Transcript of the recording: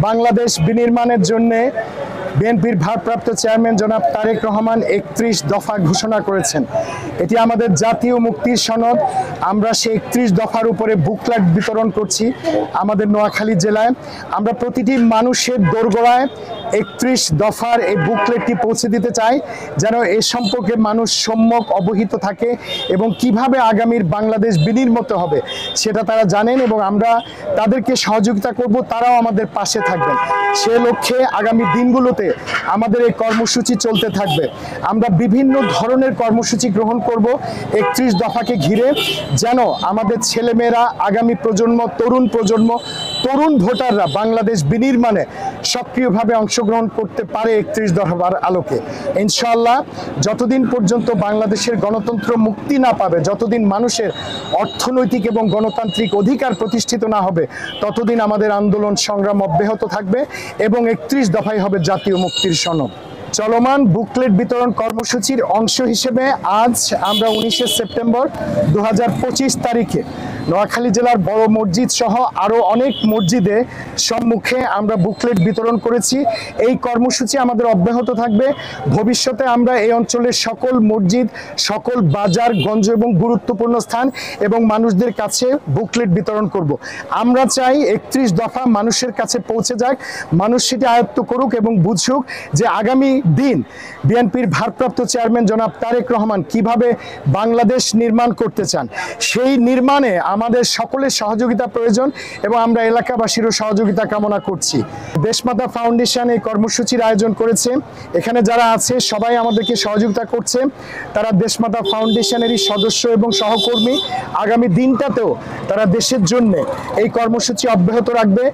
বাংলাদেশ বিনির্মাণের জন্য বিএনপির ভারপ্রাপ্ত চেয়ারম্যান জনাব তারেক রহমান ৩১ দফা ঘোষণা করেছেন। এটি আমাদের জাতীয় মুক্তির সনদ। আমরা সেই ৩১ দফার উপরে বুকলেট বিতরণ করছি আমাদের নোয়াখালী জেলায়। আমরা প্রতিটি মানুষের দোরগোড়ায় ৩১ দফার এই বুকলেটটি পৌঁছে দিতে চাই, যেন এ সম্পর্কে মানুষ সম্যক অবহিত থাকে এবং কিভাবে আগামীর বাংলাদেশ বিনির্মিত হবে সেটা তারা জানেন, এবং আমরা তাদেরকে সহযোগিতা করব, তারাও আমাদের পাশে থাকবেন। সে লক্ষ্যে আগামী দিনগুলোতে আমাদের এই কর্মসূচি চলতে থাকবে। আমরা বিভিন্ন ধরনের কর্মসূচি গ্রহণ করব ৩১ দফাকে ঘিরে, যেন আমাদের ছেলেমেয়েরা, আগামী প্রজন্ম, তরুণ ভোটাররা বাংলাদেশ বিনির্মাণে সক্রিয়ভাবে অংশগ্রহণ করতে পারে ৩১ দফার আলোকে। ইনশাআল্লাহ যতদিন পর্যন্ত বাংলাদেশের গণতন্ত্র মুক্তি না পাবে, যতদিন মানুষের অর্থনৈতিক এবং গণতান্ত্রিক অধিকার প্রতিষ্ঠিত না হবে, ততদিন আমাদের আন্দোলন সংগ্রাম অব্যাহত থাকবে এবং ৩১ দফাই হবে জাতীয় মুক্তির সনদ। চলমান বুকলেট বিতরণ কর্মসূচির অংশ হিসেবে আজ আমরা ১৯শে সেপ্টেম্বর ২০২৫ তারিখে নোয়াখালী জেলার বড় মসজিদ সহ আরও অনেক মসজিদে সম্মুখে আমরা বুকলেট বিতরণ করেছি। এই কর্মসূচি আমাদের অব্যাহত থাকবে। ভবিষ্যতে আমরা এই অঞ্চলের সকল মসজিদ, সকল বাজার, গঞ্জ এবং গুরুত্বপূর্ণ স্থান এবং মানুষদের কাছে বুকলেট বিতরণ করব। আমরা চাই ৩১ দফা মানুষের কাছে পৌঁছে যাক, মানুষ সেটি আয়ত্ত করুক এবং বুঝুক যে আগামী দিন বিএনপির ভারপ্রাপ্ত চেয়ারম্যান জনাব তারেক রহমান কিভাবে বাংলাদেশ নির্মাণ করতে চান। সেই নির্মাণে আমাদের সকলের সহযোগিতা প্রয়োজন এবং আমরা এলাকাবাসীরও সহযোগিতা কামনা করছি। দেশমাতা ফাউন্ডেশন এই কর্মসূচির আয়োজন করেছে। এখানে যারা আছে সবাই আমাদেরকে সহযোগিতা করছে। তারা দেশমাতা ফাউন্ডেশনেরই সদস্য এবং সহকর্মী। আগামী দিনটাতেও তারা দেশের জন্য এই কর্মসূচি অব্যাহত রাখবে।